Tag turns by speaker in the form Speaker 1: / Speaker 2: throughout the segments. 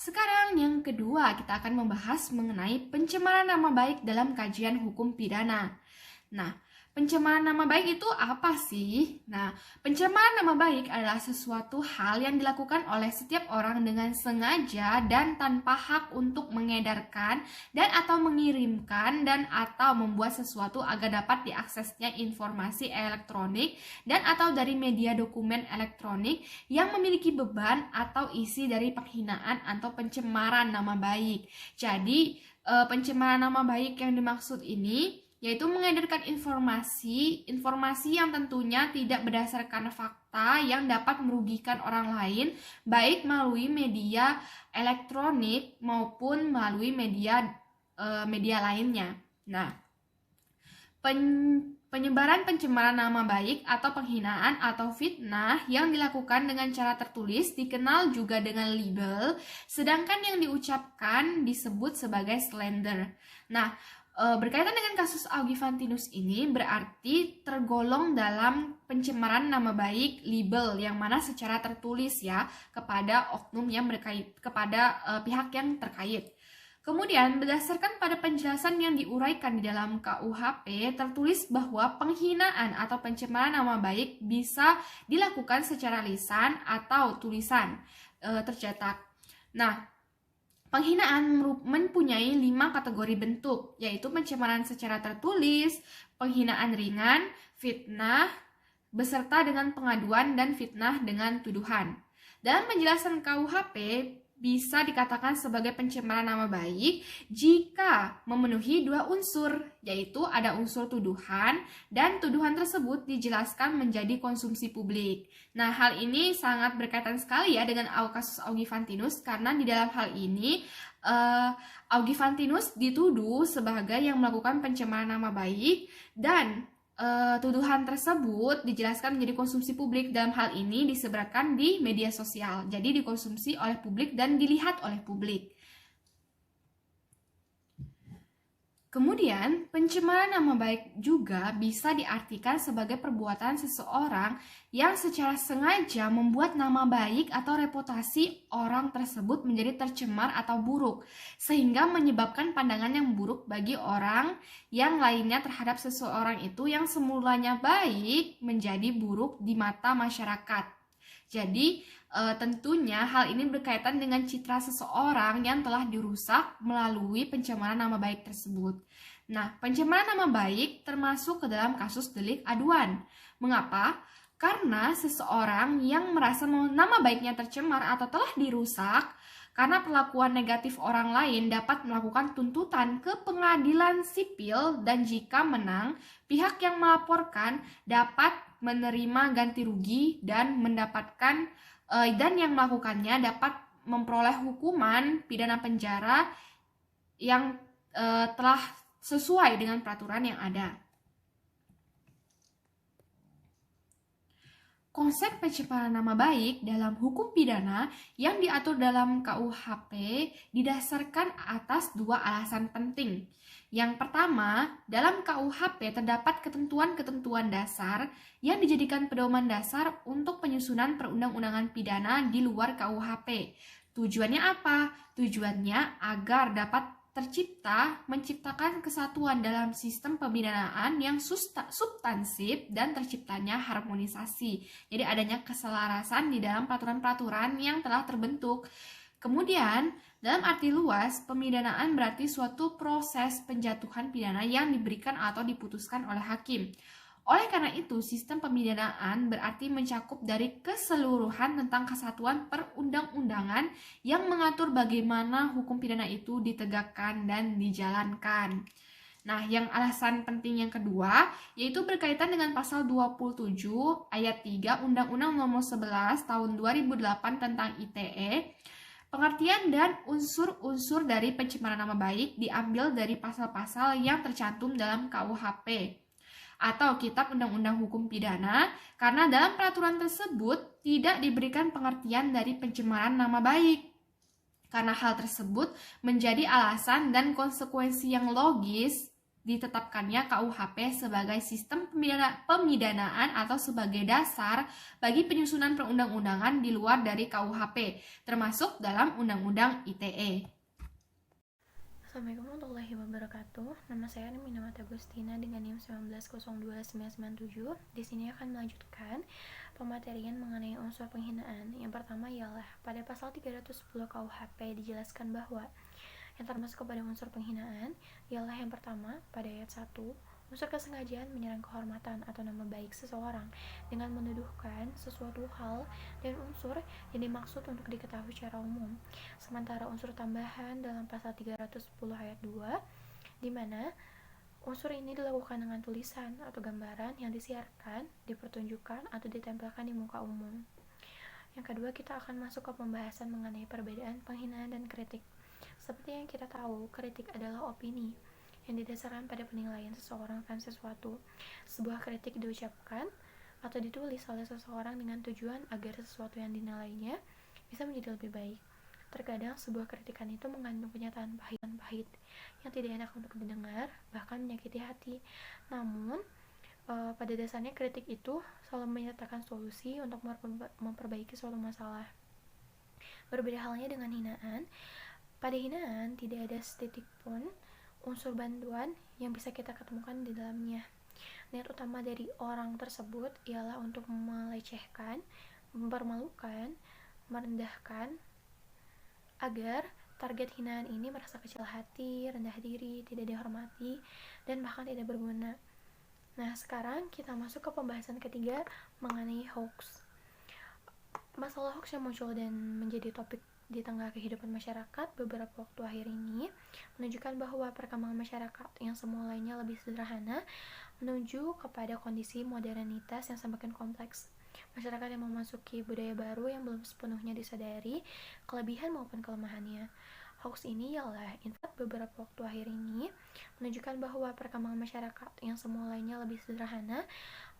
Speaker 1: Sekarang yang kedua, kita akan membahas mengenai pencemaran nama baik dalam kajian hukum pidana. Nah, pencemaran nama baik itu apa sih? Nah, pencemaran nama baik adalah sesuatu hal yang dilakukan oleh setiap orang dengan sengaja dan tanpa hak untuk mengedarkan dan atau mengirimkan dan atau membuat sesuatu agar dapat diaksesnya informasi elektronik dan atau dari media dokumen elektronik yang memiliki beban atau isi dari penghinaan atau pencemaran nama baik. Jadi, pencemaran nama baik yang dimaksud ini yaitu mengedarkan informasi yang tentunya tidak berdasarkan fakta yang dapat merugikan orang lain, baik melalui media elektronik maupun melalui media lainnya. Nah, penyebaran pencemaran nama baik atau penghinaan atau fitnah yang dilakukan dengan cara tertulis dikenal juga dengan libel, sedangkan yang diucapkan disebut sebagai slander. Nah, berkaitan dengan kasus Augifantinus ini berarti tergolong dalam pencemaran nama baik libel yang mana secara tertulis ya kepada oknum yang kepada pihak yang terkait. Kemudian berdasarkan pada penjelasan yang diuraikan di dalam KUHP tertulis bahwa penghinaan atau pencemaran nama baik bisa dilakukan secara lisan atau tulisan tercetak. Nah, penghinaan mempunyai 5 kategori bentuk, yaitu pencemaran secara tertulis, penghinaan ringan, fitnah, beserta dengan pengaduan, dan fitnah dengan tuduhan. Dalam penjelasan KUHP, bisa dikatakan sebagai pencemaran nama baik jika memenuhi 2 unsur, yaitu ada unsur tuduhan dan tuduhan tersebut dijelaskan menjadi konsumsi publik. Nah, hal ini sangat berkaitan sekali ya dengan kasus Augifantinus karena di dalam hal ini Augifantinus dituduh sebagai yang melakukan pencemaran nama baik dan tuduhan tersebut dijelaskan menjadi konsumsi publik. Dalam hal ini disebarkan di media sosial, jadi dikonsumsi oleh publik dan dilihat oleh publik. Kemudian, pencemaran nama baik juga bisa diartikan sebagai perbuatan seseorang yang secara sengaja membuat nama baik atau reputasi orang tersebut menjadi tercemar atau buruk, sehingga menyebabkan pandangan yang buruk bagi orang yang lainnya terhadap seseorang itu yang semulanya baik menjadi buruk di mata masyarakat. Jadi, tentunya hal ini berkaitan dengan citra seseorang yang telah dirusak melalui pencemaran nama baik tersebut. Nah, pencemaran nama baik termasuk ke dalam kasus delik aduan. Mengapa? Karena seseorang yang merasa nama baiknya tercemar atau telah dirusak karena perlakuan negatif orang lain dapat melakukan tuntutan ke pengadilan sipil dan jika menang, pihak yang melaporkan dapat menerima ganti rugi dan mendapatkan dan yang melakukannya dapat memperoleh hukuman pidana penjara yang telah sesuai dengan peraturan yang ada. Konsep pencemaran nama baik dalam hukum pidana yang diatur dalam KUHP didasarkan atas 2 alasan penting. Yang pertama, dalam KUHP terdapat ketentuan-ketentuan dasar yang dijadikan pedoman dasar untuk penyusunan perundang-undangan pidana di luar KUHP. Tujuannya apa? Tujuannya agar dapat menciptakan kesatuan dalam sistem pemidanaan yang substansif dan terciptanya harmonisasi. Jadi adanya keselarasan di dalam peraturan-peraturan yang telah terbentuk. Kemudian, dalam arti luas, pemidanaan berarti suatu proses penjatuhan pidana yang diberikan atau diputuskan oleh hakim. Oleh karena itu, sistem pemidanaan berarti mencakup dari keseluruhan tentang kesatuan perundang-undangan yang mengatur bagaimana hukum pidana itu ditegakkan dan dijalankan. Nah, yang alasan penting yang kedua, yaitu berkaitan dengan pasal 27 ayat 3 Undang-Undang Nomor 11 Tahun 2008 tentang ITE. Pengertian dan unsur-unsur dari pencemaran nama baik diambil dari pasal-pasal yang tercantum dalam KUHP atau Kitab Undang-Undang Hukum Pidana, karena dalam peraturan tersebut tidak diberikan pengertian dari pencemaran nama baik. Karena hal tersebut menjadi alasan dan konsekuensi yang logis ditetapkannya KUHP sebagai sistem pemidanaan atau sebagai dasar bagi penyusunan perundang-undangan di luar dari KUHP, termasuk dalam Undang-Undang ITE.
Speaker 2: Assalamualaikum warahmatullahi wabarakatuh. Nama saya Minamati Agustina dengan NIM 1902997. Di sini akan melanjutkan pematerian mengenai unsur penghinaan. Yang pertama ialah pada pasal 310 KUHP dijelaskan bahwa yang termasuk kepada unsur penghinaan ialah yang pertama pada ayat 1, unsur kesengajaan menyerang kehormatan atau nama baik seseorang dengan menuduhkan sesuatu hal dan unsur yang dimaksud untuk diketahui secara umum. Sementara unsur tambahan dalam pasal 310 ayat 2, di mana unsur ini dilakukan dengan tulisan atau gambaran yang disiarkan, dipertunjukkan, atau ditempelkan di muka umum. Yang kedua, kita akan masuk ke pembahasan mengenai perbedaan penghinaan dan kritik. Seperti yang kita tahu, kritik adalah opini yang didasarkan pada penilaian seseorang akan sesuatu. Sebuah kritik diucapkan atau ditulis oleh seseorang dengan tujuan agar sesuatu yang dinilainya bisa menjadi lebih baik. Terkadang sebuah kritikan itu mengandung pernyataan pahit yang tidak enak untuk didengar, bahkan menyakiti hati. Namun, pada dasarnya kritik itu selalu menyatakan solusi untuk memperbaiki suatu masalah. Berbeda halnya dengan hinaan. Pada hinaan tidak ada setitik pun unsur bantuan yang bisa kita ketemukan di dalamnya. Niat utama dari orang tersebut ialah untuk melecehkan, mempermalukan, merendahkan, agar target hinaan ini merasa kecil hati, rendah diri, tidak dihormati, dan bahkan tidak berguna. Nah, sekarang kita masuk ke pembahasan ketiga mengenai hoax. Masalah hoax yang muncul dan menjadi topik di tengah kehidupan masyarakat beberapa waktu akhir ini menunjukkan bahwa perkembangan masyarakat yang semulanya lebih sederhana menuju kepada kondisi modernitas yang semakin kompleks. Masyarakat yang memasuki budaya baru yang belum sepenuhnya disadari kelebihan maupun kelemahannya. Hoax ini ialah info beberapa waktu akhir ini menunjukkan bahwa perkembangan masyarakat yang semulanya lebih sederhana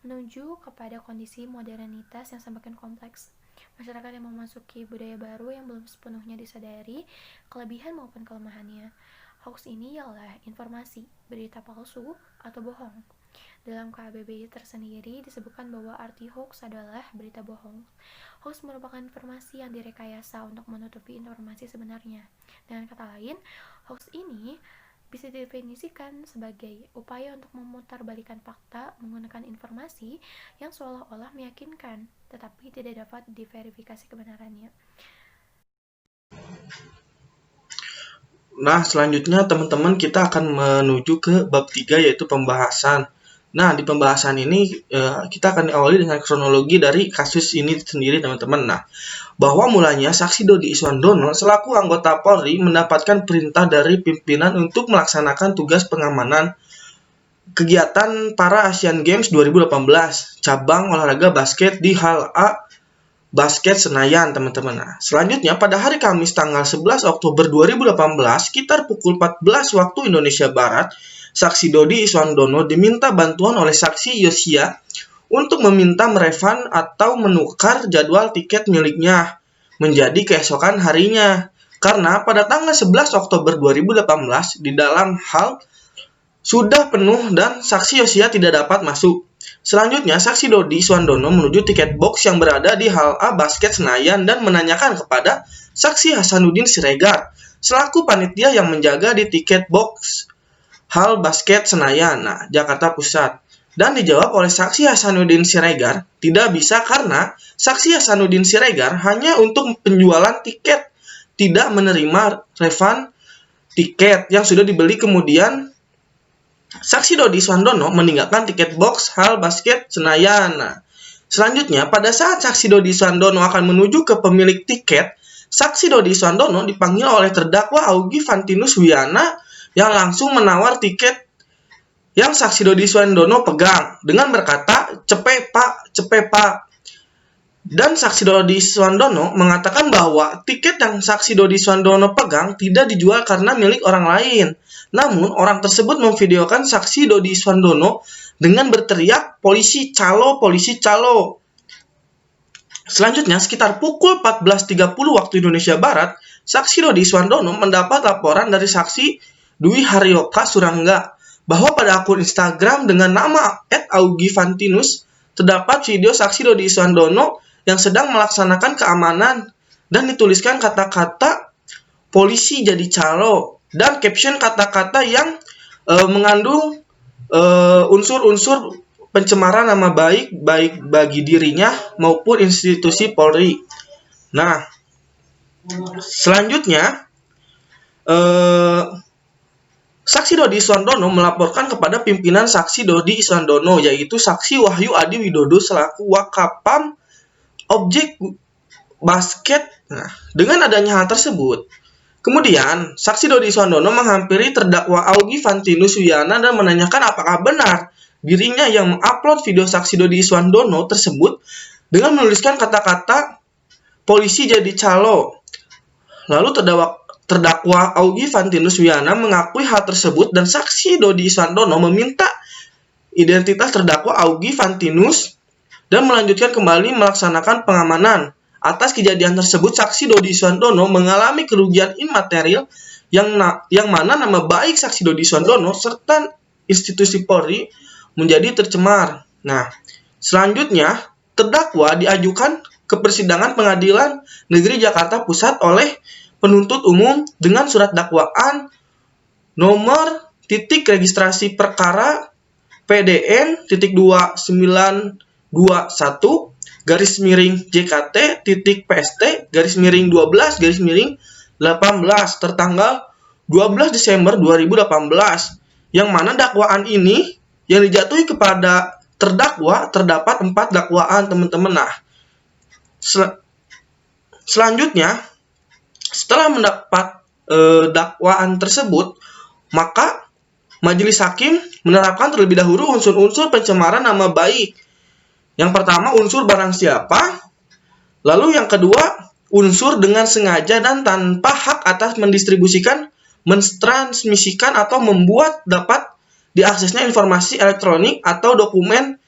Speaker 2: menuju kepada kondisi modernitas yang semakin kompleks. Masyarakat yang memasuki budaya baru yang belum sepenuhnya disadari kelebihan maupun kelemahannya. Hoax ini ialah informasi, berita palsu, atau bohong. Dalam KBBI tersendiri disebutkan bahwa arti hoax adalah berita bohong. Hoax merupakan informasi yang direkayasa untuk menutupi informasi sebenarnya. Dengan kata lain, hoax ini bisa didefinisikan sebagai upaya untuk memutarbalikkan fakta menggunakan informasi yang seolah-olah meyakinkan, tetapi tidak dapat diverifikasi kebenarannya.
Speaker 3: Nah, selanjutnya teman-teman kita akan menuju ke bab 3 yaitu pembahasan. Nah, di pembahasan ini kita akan diawali dengan kronologi dari kasus ini sendiri, teman-teman. Nah, bahwa mulanya saksi Dodi Iswandono selaku anggota Polri mendapatkan perintah dari pimpinan untuk melaksanakan tugas pengamanan kegiatan para Asian Games 2018 cabang olahraga basket di Hal A Basket Senayan, teman-teman. Nah, selanjutnya pada hari Kamis tanggal 11 Oktober 2018 sekitar pukul 14 waktu Indonesia Barat, saksi Dodi Iswandono diminta bantuan oleh saksi Yosia untuk meminta merefund atau menukar jadwal tiket miliknya menjadi keesokan harinya. Karena pada tanggal 11 Oktober 2018 di dalam hal sudah penuh dan saksi Yosia tidak dapat masuk. Selanjutnya, saksi Dodi Iswandono menuju tiket box yang berada di Hal A Basket Senayan dan menanyakan kepada saksi Hasanuddin Siregar selaku panitia yang menjaga di tiket box Hal Basket Senayan, Jakarta Pusat. Dan dijawab oleh saksi Hasanuddin Siregar, tidak bisa karena saksi Hasanuddin Siregar hanya untuk penjualan tiket, tidak menerima refund tiket yang sudah dibeli. Kemudian saksi Dodi Iswandono meninggalkan tiket box Hal Basket Senayan. Selanjutnya, pada saat saksi Dodi Iswandono akan menuju ke pemilik tiket, saksi Dodi Iswandono dipanggil oleh terdakwa Augie Fantinus Wiana yang langsung menawar tiket yang saksi Dodi Iswandono pegang dengan berkata, "Cepe pak." Dan saksi Dodi Iswandono mengatakan bahwa tiket yang saksi Dodi Iswandono pegang tidak dijual karena milik orang lain. Namun, orang tersebut memvideokan saksi Dodi Iswandono dengan berteriak, polisi calo." Selanjutnya, sekitar pukul 14.30 waktu Indonesia Barat, saksi Dodi Iswandono mendapat laporan dari saksi Dwi Haryoka Surangga bahwa pada akun Instagram dengan nama @augifantinus terdapat video saksi Dodi Iswandono yang sedang melaksanakan keamanan dan dituliskan kata-kata polisi jadi calo dan caption kata-kata yang mengandung unsur-unsur pencemaran nama baik bagi dirinya maupun institusi Polri. Nah, selanjutnya Saksi Dodi Iswandono melaporkan kepada pimpinan Saksi Dodi Iswandono, yaitu Saksi Wahyu Adi Widodo selaku Wakapam Objek Basket. Nah, dengan adanya hal tersebut, kemudian Saksi Dodi Iswandono menghampiri terdakwa Augie Fantinus Wiyana dan menanyakan apakah benar dirinya yang mengupload video Saksi Dodi Iswandono tersebut dengan menuliskan kata-kata polisi jadi calo. Lalu terdakwa Augie Fantinus Wiyana mengakui hal tersebut dan Saksi Dodi Iswandono meminta identitas terdakwa Augie Fantinus dan melanjutkan kembali melaksanakan pengamanan. Atas kejadian tersebut, Saksi Dodi Iswandono mengalami kerugian imaterial yang mana nama baik Saksi Dodi Iswandono serta institusi Polri menjadi tercemar. Nah, selanjutnya terdakwa diajukan ke persidangan Pengadilan Negeri Jakarta Pusat oleh penuntut umum dengan surat dakwaan nomor registrasi perkara PDN-2921 JKT.PST-12-18 tertanggal 12 Desember 2018 yang mana dakwaan ini yang dijatuhi kepada terdakwa terdapat 4 dakwaan, teman-teman. Nah, selanjutnya setelah mendapat dakwaan tersebut, maka majelis hakim menerapkan terlebih dahulu unsur-unsur pencemaran nama baik. Yang pertama, unsur barang siapa. Lalu yang kedua, unsur dengan sengaja dan tanpa hak atas mendistribusikan, mentransmisikan atau membuat dapat diaksesnya informasi elektronik atau dokumen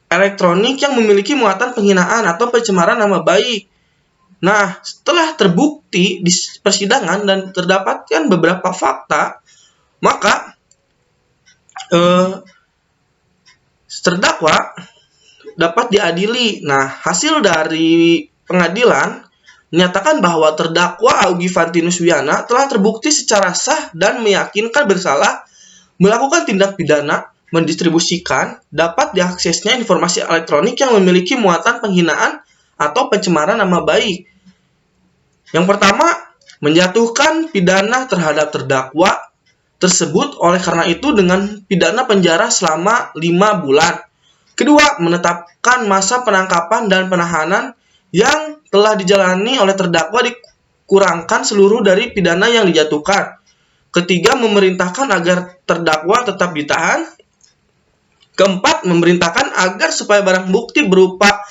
Speaker 3: elektronik yang memiliki muatan penghinaan atau pencemaran nama baik. Nah, setelah terbukti di persidangan dan terdapatkan beberapa fakta, maka terdakwa dapat diadili. Nah, hasil dari pengadilan menyatakan bahwa terdakwa Augie Fantinus Wiyana telah terbukti secara sah dan meyakinkan bersalah melakukan tindak pidana mendistribusikan dapat diaksesnya informasi elektronik yang memiliki muatan penghinaan atau pencemaran nama baik. Yang pertama, menjatuhkan pidana terhadap terdakwa tersebut oleh karena itu dengan pidana penjara selama 5 bulan. Kedua, menetapkan masa penangkapan dan penahanan yang telah dijalani oleh terdakwa dikurangkan seluruh dari pidana yang dijatuhkan. Ketiga, memerintahkan agar terdakwa tetap ditahan. Keempat, memerintahkan agar supaya barang bukti berupa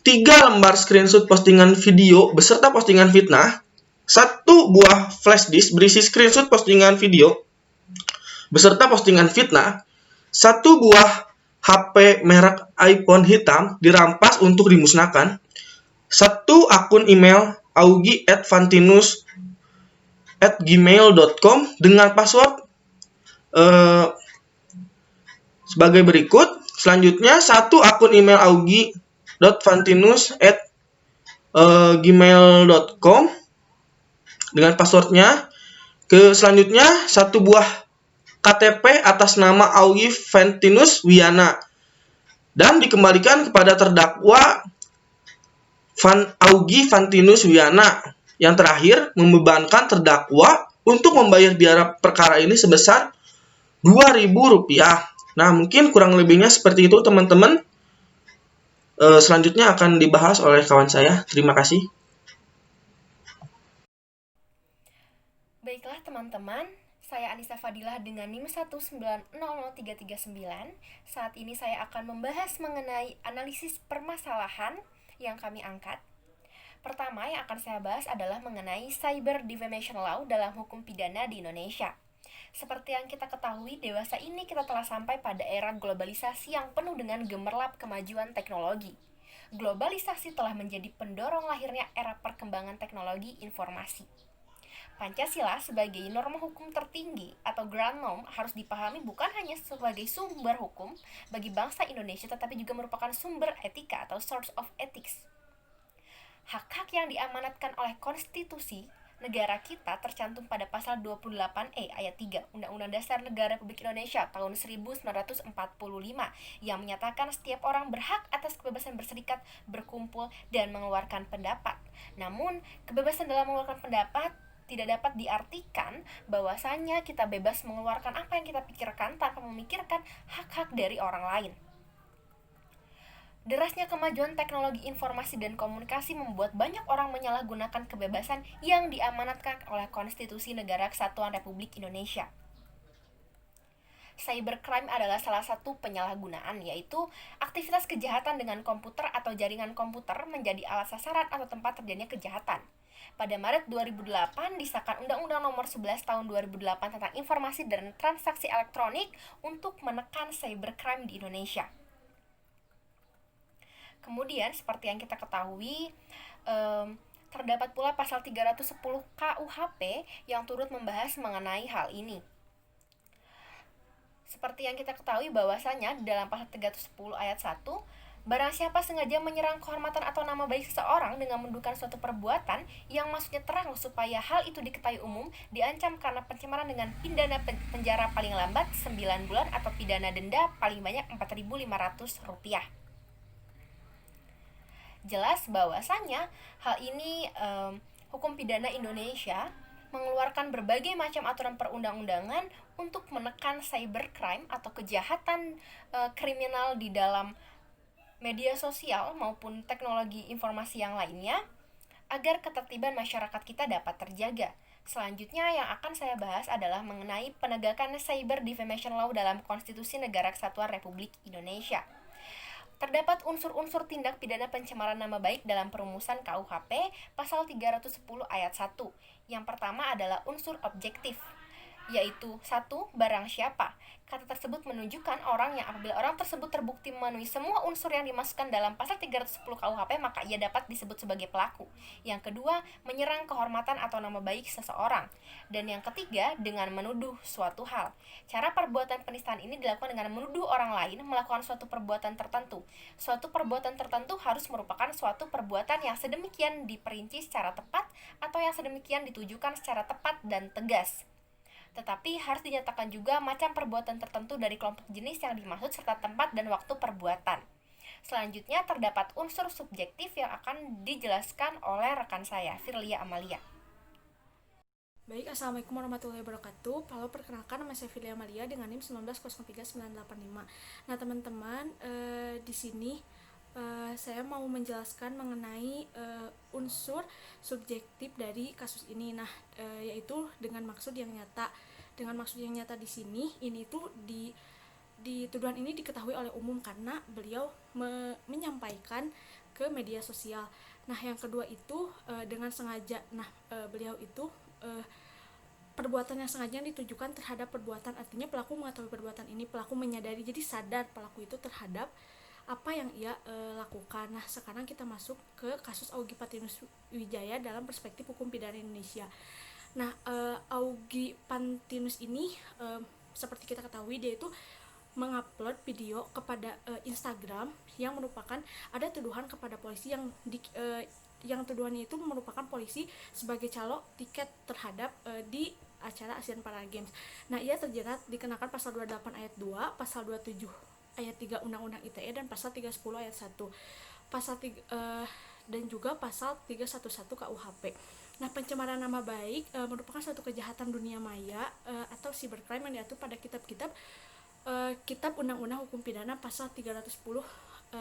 Speaker 3: 3 lembar screenshot postingan video beserta postingan fitnah, 1 buah flash disk berisi screenshot postingan video beserta postingan fitnah, 1 buah HP merek iPhone hitam dirampas untuk dimusnahkan, 1 akun email augie@fantinus@gmail.com dengan password sebagai berikut. Selanjutnya, 1 akun email augie.fantinus@gmail.com dengan passwordnya. Selanjutnya, 1 buah KTP atas nama Augie Fantinus Wiyana dan dikembalikan kepada terdakwa Augie Fantinus Wiyana. Yang terakhir, membebankan terdakwa untuk membayar biaya perkara ini sebesar Rp2.000. Nah, mungkin kurang lebihnya seperti itu, teman-teman. Selanjutnya akan dibahas oleh kawan saya. Terima kasih.
Speaker 2: Baiklah teman-teman, saya Anissa Fadilah dengan NIM 1900339. Saat ini saya akan membahas mengenai analisis permasalahan yang kami angkat. Pertama yang akan saya bahas adalah mengenai Cyber Defamation Law dalam hukum pidana di Indonesia. Seperti yang kita ketahui, dewasa ini kita telah sampai pada era globalisasi yang penuh dengan gemerlap kemajuan teknologi. Globalisasi telah menjadi pendorong lahirnya era perkembangan teknologi informasi.
Speaker 4: Pancasila sebagai norma hukum tertinggi atau ground norm harus dipahami bukan hanya sebagai sumber hukum bagi bangsa Indonesia, tetapi juga merupakan sumber etika atau source of ethics. Hak-hak yang diamanatkan oleh konstitusi negara kita tercantum pada pasal 28E ayat 3 Undang-Undang Dasar Negara Republik Indonesia tahun 1945 yang menyatakan setiap orang berhak atas kebebasan berserikat, berkumpul, dan mengeluarkan pendapat. Namun, kebebasan dalam mengeluarkan pendapat tidak dapat diartikan bahwasanya kita bebas mengeluarkan apa yang kita pikirkan tanpa memikirkan hak-hak dari orang lain. Derasnya kemajuan teknologi informasi dan komunikasi membuat banyak orang menyalahgunakan kebebasan yang diamanatkan oleh Konstitusi Negara Kesatuan Republik Indonesia. Cybercrime adalah salah satu penyalahgunaan, yaitu aktivitas kejahatan dengan komputer atau jaringan komputer menjadi alat sasaran atau tempat terjadinya kejahatan. Pada Maret 2008 disahkan Undang-Undang Nomor 11 Tahun 2008 tentang Informasi dan Transaksi Elektronik untuk menekan cybercrime di Indonesia. Kemudian, seperti yang kita ketahui, terdapat pula pasal 310 KUHP yang turut membahas mengenai hal ini. Seperti yang kita ketahui bahwasanya di dalam pasal 310 ayat 1, barang siapa sengaja menyerang kehormatan atau nama baik seseorang dengan mendudukan suatu perbuatan yang maksudnya terang supaya hal itu diketahui umum, diancam karena pencemaran dengan pidana penjara paling lambat 9 bulan atau pidana denda paling banyak Rp4.500. Jelas bahwasanya hal ini hukum pidana Indonesia mengeluarkan berbagai macam aturan perundang-undangan untuk menekan cybercrime atau kejahatan kriminal di dalam media sosial maupun teknologi informasi yang lainnya agar ketertiban masyarakat kita dapat terjaga. Selanjutnya yang akan saya bahas adalah mengenai penegakan Cyber Defamation Law dalam Konstitusi Negara Kesatuan Republik Indonesia. Terdapat unsur-unsur tindak pidana pencemaran nama baik dalam perumusan KUHP pasal 310 ayat 1. Yang pertama adalah unsur objektif, yaitu 1. Barang siapa. Kata tersebut menunjukkan orang yang apabila orang tersebut terbukti memenuhi semua unsur yang dimasukkan dalam pasal 310 KUHP, maka ia dapat disebut sebagai pelaku. Yang kedua, menyerang kehormatan atau nama baik seseorang. Dan yang ketiga, dengan menuduh suatu hal. Cara perbuatan penistaan ini dilakukan dengan menuduh orang lain melakukan suatu perbuatan tertentu. Suatu perbuatan tertentu harus merupakan suatu perbuatan yang sedemikian diperinci secara tepat atau yang sedemikian ditujukan secara tepat dan tegas. Tetapi harus dinyatakan juga macam perbuatan tertentu dari kelompok jenis yang dimaksud serta tempat dan waktu perbuatan. Selanjutnya terdapat unsur subjektif yang akan dijelaskan oleh rekan saya, Firlia Amalia.
Speaker 5: Baik, Assalamualaikum warahmatullahi wabarakatuh. Lalu perkenalkan, nama saya Firlia Amalia dengan NIM 1903985. Nah teman-teman, di sini saya mau menjelaskan mengenai unsur subjektif dari kasus ini. Nah, yaitu dengan maksud yang nyata. Dengan maksud yang nyata di sini, ini tuh di tuduhan ini diketahui oleh umum karena beliau menyampaikan ke media sosial. Nah, yang kedua itu dengan sengaja. Nah, beliau itu perbuatan yang sengaja ditujukan terhadap perbuatan, artinya pelaku mengetahui perbuatan ini, pelaku menyadari, jadi sadar pelaku itu terhadap apa yang ia lakukan. Nah, sekarang kita masuk ke kasus Augie Pantinus Wijaya dalam perspektif hukum pidana Indonesia. Nah, Augie Pantinus ini seperti kita ketahui, dia itu mengupload video kepada Instagram yang merupakan ada tuduhan kepada polisi yang tuduhannya itu merupakan polisi sebagai calo tiket terhadap di acara Asian Para Games. Nah, ia terjerat dikenakan pasal 28 ayat 2, pasal 27 ayat 3 Undang-Undang ITE dan pasal 310 ayat 1. Pasal 3 dan juga pasal 311 KUHP. Nah, pencemaran nama baik merupakan suatu kejahatan dunia maya atau cybercrime yang diatur pada kitab-kitab Kitab Undang-Undang Hukum Pidana pasal 310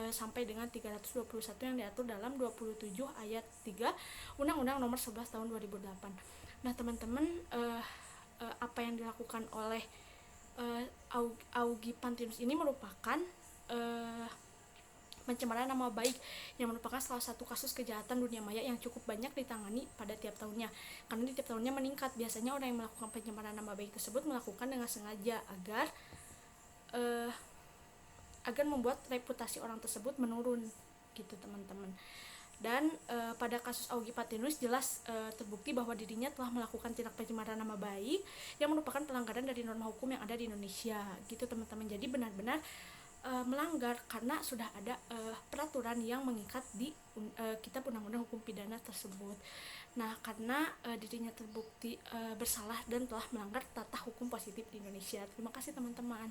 Speaker 5: sampai dengan 321 yang diatur dalam 27 ayat 3 Undang-Undang Nomor 11 Tahun 2008. Nah, teman-teman, apa yang dilakukan oleh Augie Pantinus ini merupakan pencemaran nama baik yang merupakan salah satu kasus kejahatan dunia maya yang cukup banyak ditangani pada tiap tahunnya. Karena di tiap tahunnya meningkat. Biasanya orang yang melakukan pencemaran nama baik tersebut melakukan dengan sengaja agar membuat reputasi orang tersebut menurun gitu, teman-teman. Dan pada kasus Augie Patinus jelas terbukti bahwa dirinya telah melakukan tindak pencemaran nama baik yang merupakan pelanggaran dari norma hukum yang ada di Indonesia gitu teman-teman. Jadi benar-benar melanggar karena sudah ada peraturan yang mengikat di kitab undang-undang hukum pidana tersebut. Nah, karena dirinya terbukti bersalah dan telah melanggar tata hukum positif di Indonesia. Terima kasih teman-teman.